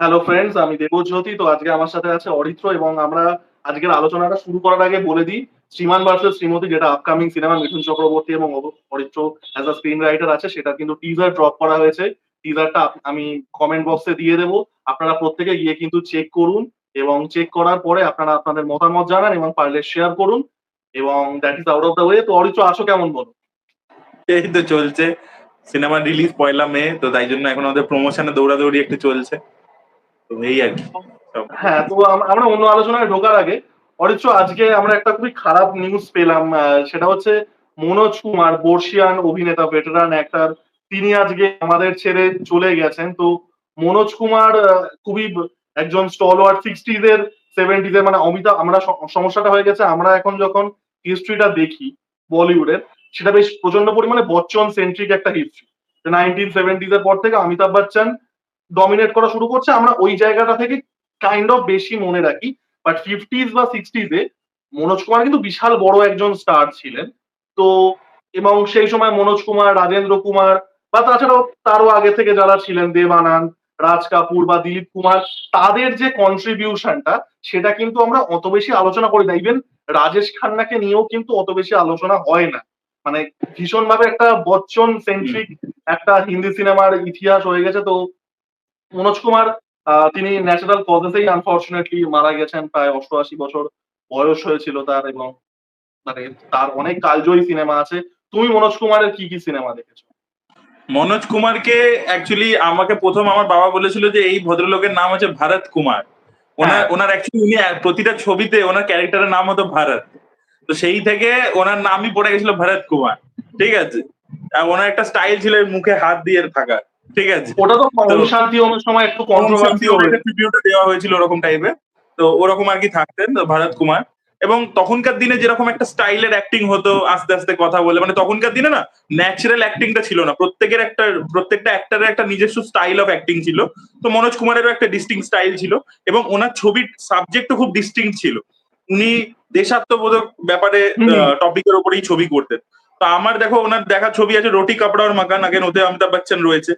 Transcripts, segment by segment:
Hello friends, আমি দেবজ্যোতি। তো আজকে আমার সাথে আছে অরিত্র এবং আমরা আজকের আলোচনাটা শুরু করার আগে বলে দিই, শ্রীমান ভার্সেস শ্রীমতী যেটা আপকামিং সিনেমা, মিঠুন চক্রবর্তী এবং Aritra as a screen writer আছে, সেটা কিন্তু টিজার ড্রপ করা হয়েছে। টিজারটা আমি কমেন্ট বক্সে দিয়ে দেবো, আপনারা প্রত্যেকে গিয়ে কিন্তু চেক করুন এবং চেক করার পরে আপনারা আপনাদের মতামত জানান এবং পারলে শেয়ার করুন এবং that is out of the way. তো অরিত্র, আসো, কেমন বলো? এই তো চলছে। সিনেমা রিলিজ 1লা মে, তো তাই জন্য এখন আমাদের প্রমোশনে দৌড়াদৌড়ি একটু চলছে। তো এই আর কি সব। হ্যাঁ, তো আমরা অন্য আলোচনায় ঢোকার আগে, অরিত্র, আজকে আমরা একটা খুবই খারাপ নিউজ পেলাম। সেটা হচ্ছে মনোজ কুমার, বর্ষিয়ান অভিনেতা, ভেটেরান অ্যাক্টর, তিনি আজকে আমাদের ছেড়ে চলে গেছেন। তো মনোজ কুমার খুবই একজন স্টলওয়ার্ড, সিক্সটিজ এর, সেভেন্টিজ এর, মানে অমিতাভ। আমরা সমস্যাটা হয়ে গেছে, আমরা এখন যখন হিস্ট্রিটা দেখি বলিউডের, সেটা বেশ প্রচন্ড পরিমাণে বচ্চন সেন্ট্রিক একটা হিস্ট্রি। 1970s এর পর থেকে অমিতাভ বচ্চন ডমিনেট করা শুরু করছে, আমরা ওই জায়গাটা থেকে কাইন্ড অফ বেশি মনে রাখি। বাট ফিফটিজ বা সিক্সটিজ এ মনোজ কুমার কিন্তু বিশাল বড় একজন স্টার ছিলেন। তো এবং সেই সময় মনোজ কুমার, রাজেন্দ্র কুমার বা তাছাড়াও তারও আগে থেকে যারা ছিলেন, দেব আনন্দ, রাজ কাপুর বা দিলীপ কুমার, তাদের যে কন্ট্রিবিউশনটা, সেটা কিন্তু আমরা অত বেশি আলোচনা করি না। ইভেন রাজেশ খান্নাকে নিয়েও কিন্তু অত বেশি আলোচনা হয় না। মানে ভীষণভাবে একটা বচ্চন সেন্ট্রিক একটা হিন্দি সিনেমার ইতিহাস হয়ে গেছে। তো মনোজ কুমার তিনি ন্যাচারাল কজেসেই আনফরচুনেটলি মারা গেছেন। প্রায় 88 বছর বয়স হয়েছিল তার এবং মানে তার অনেক কালজয়ী সিনেমা আছে। তুমি মনোজ কুমারের কি কি সিনেমা দেখেছো? মনোজ কুমারকে অ্যাকচুয়ালি আমাকে প্রথম আমার বাবা বলেছিল যে এই ভদ্রলোকের নাম হচ্ছে ভারত কুমার। হ্যাঁ, ওনার অ্যাকচুয়ালি উনি প্রতিটা ছবিতে ওনার ক্যারেক্টারের নাম হতো ভারত। তো সেই থেকে ওনার নামই পড়ে গেছিল ভারত কুমার। ঠিক আছে। আর ওনার একটা স্টাইল ছিল মুখে হাত দিয়ে থাকা। ঠিক আছে। ওটা তো তো ওম শান্তি ওমের সময় একটু ওম শান্তি কন্ট্রোভার্সিও ওমে একটা হয়েছে। ট্রিবিউটও দেওয়া হয়েছিল ওরকম টাইপের। তো ওরকম আর কি থাকতেন তো ভারত কুমার। এবং তখনকার দিনে যেরকম একটা স্টাইলের অ্যাক্টিং হতো আস্তে আস্তে কথা বলে, মানে তখনকার দিনে না ন্যাচারাল অ্যাক্টিংটা ছিল না, প্রত্যেকটা অ্যাক্টরের একটা নিজস্ব স্টাইল অফ অ্যাক্টিং ছিল। তো মনোজ কুমারেরও একটা ডিস্টিং স্টাইল ছিল এবং ওনার ছবির সাবজেক্টও খুব ডিস্টিং ছিল। উনি দেশাত্মবোধক ব্যাপারে হুম। টপিকের উপরেই ছবি করতেন। তো আমার দেখো ওনার দেখা ছবি আছে রোটি কাপড়া और मकान, আগেন ওতে অমিতাভ বচ্চন রয়েছে।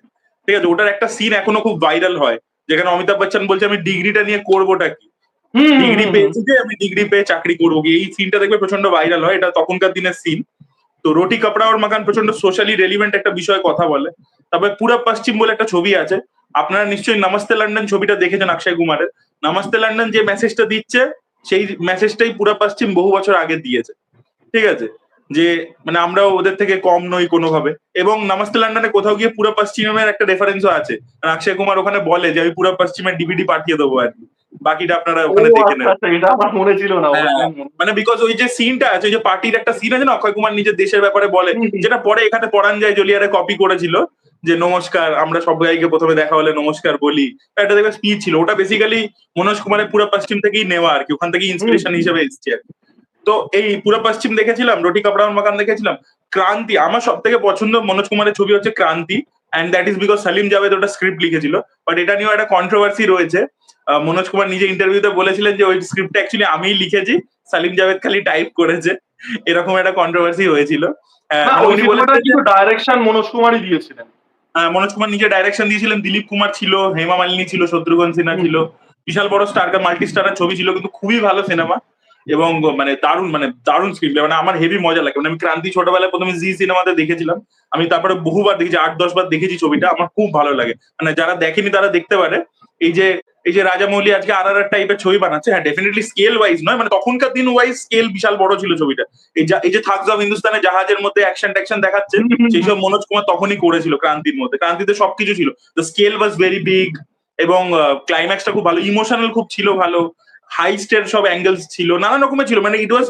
ঠিক আছে, ওটার একটা সিন এখনো খুব ভাইরাল হয় যেখানে অমিতাভ বচ্চন বলছে আমি ডিগ্রিটা নিয়ে করবোটা কি, হুম, হুম, ডিগ্রি হুম, হুম। পেয়েছি যে আমি ডিগ্রি পেয়ে চাকরি করবো কি, এই সিনটা দেখবে প্রচন্ড ভাইরাল হয়, এটা তখনকার দিনের সিন। তো রোটি কাপড়া और मकान প্রচন্ড সোশ্যালি রেলিভেন্ট একটা বিষয়ে কথা বলে। তারপরে পুরা পশ্চিম বলে একটা ছবি আছে, আপনারা নিশ্চয়ই নমস্তে লন্ডন ছবিটা দেখেছেন অক্ষয় কুমারের। নমস্তে লন্ডন যে মেসেজটা দিচ্ছে সেই মেসেজটাই পুরা পশ্চিম বহু বছর আগে দিয়েছে। ঠিক আছে, যে মানে আমরাও ওদের থেকে কম নই কোনোভাবে। এবং নমস্তে লন্ডনে কোথাও গিয়ে পুরো পশ্চিমের একটা রেফারেন্সও আছে, আর অক্ষয় কুমার ওখানে বলে যে আমি পুরো পশ্চিমের ডিভিডি পাঠিয়ে দেবো আর কি, বাকিটা আপনারা ও ওখানে দেখে আচ্ছা নেবেন। আচ্ছা, এটা আমার মনে ছিল না, ওটা হ্যাঁ, আমার মনে। মানে বিকজ ওই যে সিনটা আছে, ওই যে পার্টির একটা সিন আছে না, অক্ষয় কুমার নিজের দেশের ব্যাপারে বলে, হুম, হুম। যেটা পরে এখানে পড়ান যায় জলিয়ারে কপি করেছিল, যে নমস্কার আমরা সবাইকে প্রথমে দেখা হলে নমস্কার বলি। একটা দেখবে স্পিচ ছিল, ওটা বেসিক্যালি মনোজ কুমারের পুরো পশ্চিম থেকেই নেওয়া আর কি, ওখান থেকে হুম। ইন্সপিরেশন হিসেবে এসছে আর কি। তো এই পুরো পশ্চিম দেখেছিলাম, রোটি কাপড়া और मकान দেখেছিলাম। ক্রান্তি আমার সব থেকে পছন্দ মনোজ কুমারের ছবি হচ্ছে Kranti, and that is because Salim Javed ওটা স্ক্রিপ্ট লিখেছিল। বাট এটা নিয়েও একটা কন্ট্রোভার্সি রয়েছে। মনোজ কুমার নিজে ইন্টারভিউতে বলেছিলেন যে ওই স্ক্রিপ্টটা অ্যাকচুয়ালি আমিই লিখেছি, সালিম জাভেদ খালি টাইপ করেছে। এরকম একটা কন্ট্রোভার্সি হয়েছিল। না, মানে ওই উনি সিনেমাটা বলেছিলেন যে কিন্তু ডাইরেকশন মনোজ কুমারই দিয়েছিলেন। মনোজ কুমার নিজে ডাইরেকশন দিয়েছিলেন, দিলীপ কুমার ছিল, হেমা মালিনী ছিল, শত্রুঘ্ন সিনহা হুম। ছিল। বিশাল বড় স্টার মাল্টি স্টারের ছবি ছিল, কিন্তু খুবই ভালো সিনেমা। এবং মানে দারুণ স্ক্রিপ্ট, মানে আমার হেভি মজা লাগে। মানে আমি ক্রান্তি ছোটবেলায় প্রথমে জি সিনেমাতে দেখেছিলাম, আমি তারপরে বহুবার দেখেছি, 8-10 বার দেখেছি ছবিটা, আমার খুব ভালো লাগে। মানে যারা দেখেনি তারা দেখতে পারে। এই যে এই যে রাজামৌলি আজকে আর টাইপের ছবি বানাচ্ছে, হ্যাঁ ডেফিনেটলি স্কেল ওয়াইজ নয়, মানে তখনকার দিন ওয়াইজ স্কেল বিশাল বড় ছিল ছবিটা। এই যে থাগস অফ হিন্দুস্তানে জাহাজের মধ্যে অ্যাকশন ট্যাকশন দেখাচ্ছে, হুম, হুম, সেই হুম। সব মনোজ কুমার তখনই করেছিল ক্রান্তির মধ্যে। ক্রান্তিতে সবকিছু ছিল, the scale was very big. এবং ক্লাইম্যাক্সটা খুব ভালো, ইমোশনাল খুব ছিল ভালো, হাইস্টের সব অ্যাঙ্গেলস ছিল, নানা রকমের ছিল। মানে ইট ওয়াজ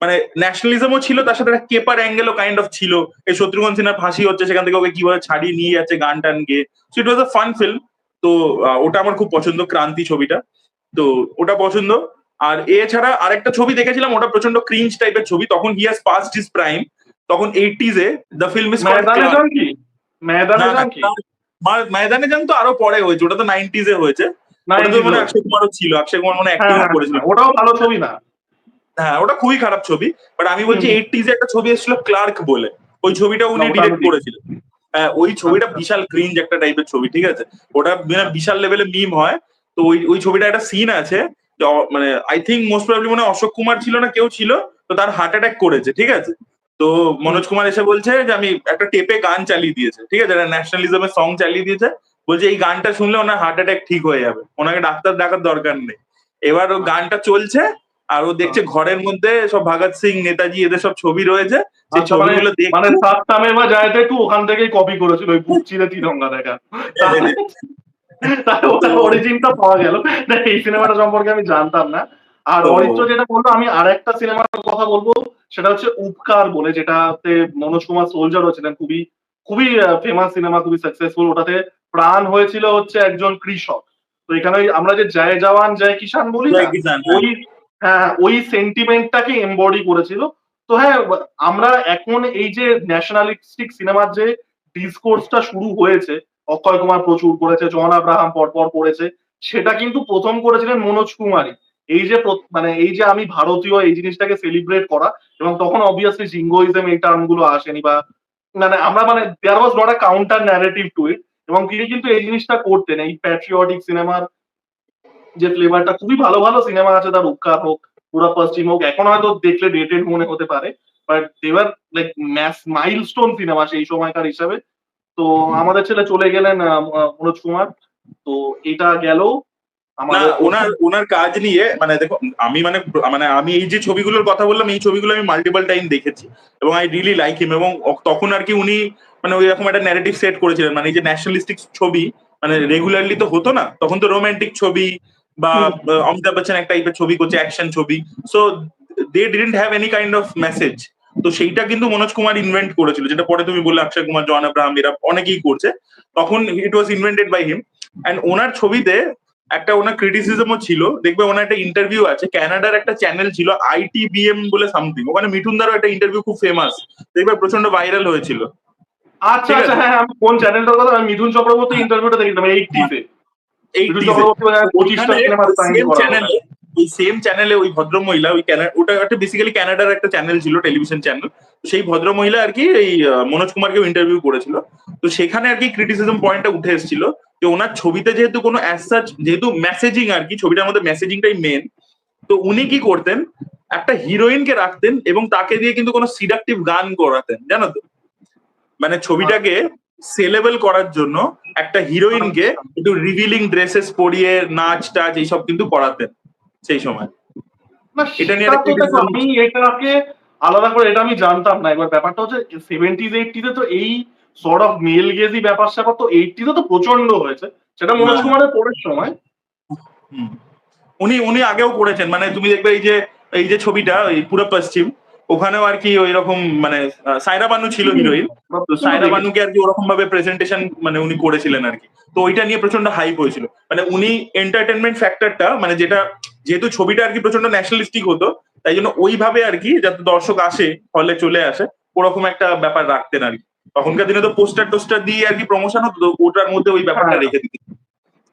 মানে ন্যাশনালিজমও ছিল, তার সাথে একটা কেপার অ্যাঙ্গেলও কাইন্ড অফ ছিল। এই শত্রুঘ্ন সিনহার ফাঁসি হচ্ছে, সেখান থেকে ওকে কিভাবে ছাড়িয়ে নিয়ে যাচ্ছে গান টান গিয়ে। So it was a fun film. তো ওটা আমার খুব পছন্দ, ক্রান্তি ছবিটা। তো ওটা পছন্দ। আর এছাড়া আরেকটা ছবি দেখেছিলাম, ওটা প্রচন্ড ক্রিঞ্জ টাইপের ছবি, তখন he has past his prime. তখন 80s এ দ্য ফিল্ম ইজ কল্ড ময়দানে ক্লার্ক। যান কি? ময়দানে না না, যান কি? ময়দানে যান তো আরো পরে হয়েছে, ওটা তো 90s এ হয়েছে। ওটা তো 90s মানে হয়েছে। অক্ষয় কুমারও ছিল, অক্ষয় কুমার মানে হ্যাঁ, অ্যাক্টিংও হ্যাঁ, করেছিল। হ্যাঁ, ওটাও ভালো ছবি না। হ্যাঁ, ওটা খুবই খারাপ ছবি। বাট আমি হুম, বলছি হুম। 80s এ একটা ছবি এসেছিল ক্লার্ক বলে, ওই ছবিটা না, উনি ওটা আমি ডিরেক্ট দেখি। করেছিলেন। হ্যাঁ, ওই ছবিটা আচ্ছা। বিশাল ক্রিঞ্জ একটা টাইপের ছবি। ঠিক আছে, ওটা বিশাল লেভেলে মিম হয়। তো ওই ছবিটা একটা সিন আছে, মানে আই থিঙ্ক মোস্ট প্রবাবলি মনে হয় অশোক কুমার ছিল না কেউ ছিল, তো তার হার্ট অ্যাটাক করেছে, ঠিক আছে। তো মনোজ কুমার এসে বলছে যে আমি একটা টেপে গান চালিয়ে দিয়েছে, ঠিক আছে, একটা ন্যাশনালিজমের সং চালিয়ে দিয়েছে, বলছে এই গানটা শুনলে ওনার হার্ট অ্যাটাক ঠিক হয়ে যাবে, ওনাকে ডাক্তার দেখার দরকার নেই। এবার ও গানটা চলছে আর ও দেখছে ঘরের মধ্যে সব ভগৎ সিং, নেতাজি এদের সব ছবি রয়েছে, সেই আচ্ছা, ছবিগুলো মানে দেখছে। সাতটামে বা জায়গাটা একটু ওখান থেকেই কপি করেছিল ওই বুক চিরে তিরঙ্গা দেখা। তাহলে তাহলে তো ওটা অরিজিনটা পাওয়া গেল না। এই সিনেমাটা সম্পর্কে আমি জানতাম না। আর তো অরিত্র যেটা বললো, আমি আর একটা সিনেমার কথা বলবো, সেটা হচ্ছে উপকার বলে, যেটাতে মনোজ কুমার সোলজারও ছিলেন। খুবই খুবই ফেমাস সিনেমা, খুবই সাকসেসফুল। ওটাতে প্রাণ হয়েছিল হচ্ছে একজন কৃষক। তো এখানে আমরা যে জয় জওয়ান জয় কিষান বলি না, জয় কিষান, হ্যাঁ। ওই, হ্যাঁ, ওই সেন্টিমেন্টটাকে এমবডি করেছিল। তো হ্যাঁ, আমরা এখন এই যে ন্যাশনালিস্টিক সিনেমার যে ডিসকোর্সটা শুরু হয়েছে, অক্ষয় কুমার প্রচুর করেছে, জন আব্রাহাম পরপর করেছে, সেটা কিন্তু প্রথম করেছিলেন মনোজ কুমারই। এই যে মানে এই যে আমি ভারতীয়, এই জিনিসটাকে সেলিব্রেট করা, এবং তখন অবভিয়াসলি জিঙ্গোইজম এই টার্ম গুলো আসেনি, বা মানে আমরা মানে there was not a counter narrative to it. এবং তিনি কিন্তু এই জিনিসটা করতেন, এই প্যাট্রিয়টিক সিনেমার যে ফ্লেভারটা, খুবই ভালো ভালো সিনেমা আছে তার, উপকার হোক, পুরা পশ্চিম হোক, এখন হয়তো দেখলে ডেটেড মনে হতে পারে, বাট দেওয়ার লাইক ম্যাস মাইলস্টোন সিনেমা সেই সময়কার হিসাবে। তো আমাদের ছেলে চলে গেলেন মনোজ কুমার। তো এটা গেল না, আমাদের ওনার প্রথম। ওনার কাজ নিয়ে মানে দেখো, আমি মানে মানে আমি এই যে ছবিগুলোর কথা বললাম, এই ছবিগুলো আমি মাল্টিপল টাইম দেখেছি এবং আই রিয়েলি লাইক হিম। এবং তখন আর কি উনি মানে ওই রকম একটা ন্যারেটিভ সেট করেছিলেন, মানে এই যে ন্যাশনালিস্টিক ছবি মানে রেগুলারলি তো হতো না, তখন তো রোমান্টিক ছবি বা অমিতাভ বচ্চন এক টাইপের ছবি করছে, অ্যাকশন ছবি। So they didn't have any kind of message. তো সেইটা কিন্তু মনোজ কুমার ইনভেন্ট করেছিল, যেটা পরে তুমি বললে অক্ষয় কুমার, জন আব্রাহাম এরা অনেকেই করছে, তখন it was invented by him. And ওনার ছবিতে একটা ওনার ক্রিটিসিজমও ছিল, দেখবে ওনার একটা ইন্টারভিউ আছে, কানাডার একটা চ্যানেল ছিল ITBM বলে সামথিং, ওখানে মিঠুন দারও একটা ইন্টারভিউ খুব ফেমাস, দেখবে প্রচন্ড ভাইরাল হয়েছিল, আচ্ছা ঠিক আচ্ছা, আছে। হ্যাঁ হ্যাঁ, আমি কোন চ্যানেলটার কথা, আমি মিঠুন চক্রবর্তী ইন্টারভিউটা দেখেছিলাম 80s-এ। মিঠুন 80s এ। চক্রবর্তী বোধ হয় 25টা ওইখানে সিনেমা ওই সাইন সেম করা ওখানে। চ্যানেলে, ওই সেম চ্যানেলে ওই ভদ্রমহিলা, ওই ওটা একটা বেসিক্যালি কানাডার একটা চ্যানেল ছিল, টেলিভিশন চ্যানেল। সেই ভদ্রমহিলা আর কি এই মনোজ কুমারকেও ইন্টারভিউ করেছিল। তো সেখানে আর কি ক্রিটিসিজম পয়েন্টটা উঠে এসেছিল যে ওনার ছবিতে যেহেতু কোনো অ্যাজ সাচ, যেহেতু মেসেজিং আর কি, ছবিটার মধ্যে মেসেজিংটাই মেন, তো উনি কি করতেন, একটা হিরোইনকে রাখতেন এবং তাকে দিয়ে কিন্তু কোনো সিডাকটিভ গান করাতেন, জানো তো। মানে ছবিটাকে সেলেবল করার জন্য একটা হিরোইনকে আচ্ছা, একটু রিভিলিং ড্রেসেস পরিয়ে নাচ টাচ এইসব কিন্তু করাতেন সেই সময়। না এটা নিয়ে সেটা একটা তো দেখো, ক্রিটিসিজম। আমি এটাকে আলাদা করে, এটা আমি জানতাম না। এবার ব্যাপারটা হচ্ছে 70s 80s-এ তো এই সর্ট অফ মেল গেজি ব্যাপার স্যাপার তো 80s-এ তো প্রচন্ড হয়েছে, সেটা মনোজ হ্যাঁ, কুমারের পরের সময়। হুম। উনি উনি আগেও করেছেন, মানে তুমি দেখবে এই যে ছবিটা ওই পুরো পশ্চিম, ওখানেও আর কি ওই রকম মানে সায়রা বানু ছিল হিরোইন। তো তো সায়রা দেখেছি। বানুকে আর কি ওরকম ভাবে প্রেজেন্টেশন মানে উনি করেছিলেন আর কি। তো ওইটা নিয়ে প্রচন্ড হাইপ হয়েছিল, মানে উনি এন্টারটেনমেন্ট ফ্যাক্টরটা মানে যেটা, যেহেতু ছবিটা আর কি প্রচন্ড ন্যাশনালিস্টিক হতো, তাই জন্য ওইভাবে আর কি যাতে দর্শক আসে, হলে চলে আসে, ওরকম একটা ব্যাপার রাখতেন আর কি। তখনকার দিনে তো পোস্টার টোস্টার দিয়ে আর কি প্রমোশন হতো, তো ওটার মধ্যে ওই ব্যাপারটা হ্যাঁ, রেখে দিতেন,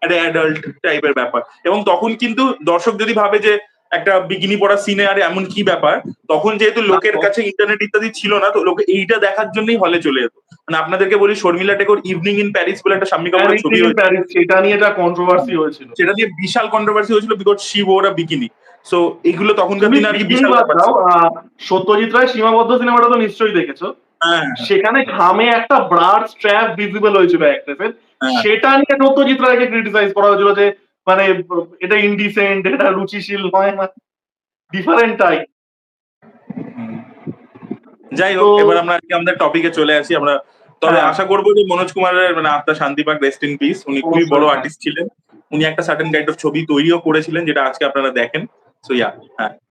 একটা অ্যাডাল্ট টাইপের ব্যাপার। এবং তখন কিন্তু দর্শক যদি ভাবে যে একটা বিকিনি পরা সিনে আর এমন কি ব্যাপার, তখন যেহেতু লোকের কাছে ইন্টারনেট ইত্যাদি ছিল না, তো লোকে এইটা দেখার জন্যই হলে চলে যেত। মানে আপনাদেরকে বলি, Sharmila Tagore evening in Paris বলে একটা শাম্মী কাপুরের ছবি হয়েছে, সেটা নিয়ে যা কন্ট্রোভার্সি হয়েছিল। সেটা নিয়ে বিশাল কন্ট্রোভার্সি হয়েছিল because she or a bikini. So এগুলো তখনকার তুমি দিনে আর কি বিকিনি বিশাল বাদ ব্যাপার দাও, ছিল। সত্যজিৎ রায় সীমাবদ্ধ সিনেমাটা তো নিশ্চয়ই দেখেছো। হ্যাঁ, সেখানে ঘামে একটা ব্রাড স্ট্র্যাপ ভিজিবল হয়েছিল অ্যাক্ট্রেসের। হ্যাঁ। সেটা নিয়ে সত্যজিৎ রায়কে ক্রিটিসাইজ করা হয়েছিল যে মানে এটা ইনডিসেন্ট, এটা রুচিশীল নয়, মানে ডিফারেন্ট টাইপ। হুম। যাই তো হোক, এবার আমরা আর কি আমাদের টপিকে চলে আসি আমরা। তবে হ্যাঁ, আশা করবো যে মনোজ কুমারের মানে আত্মা শান্তি পাক, রেস্ট ইন পিস। উনি খুবই বড় অবশ্যই, হ্যাঁ। আর্টিস্ট ছিলেন। উনি একটা সার্টেন কাইন্ড অফ ছবি তৈরিও করেছিলেন, যেটা আজকে আপনারা দেখেন। সো ইয়া, হ্যাঁ।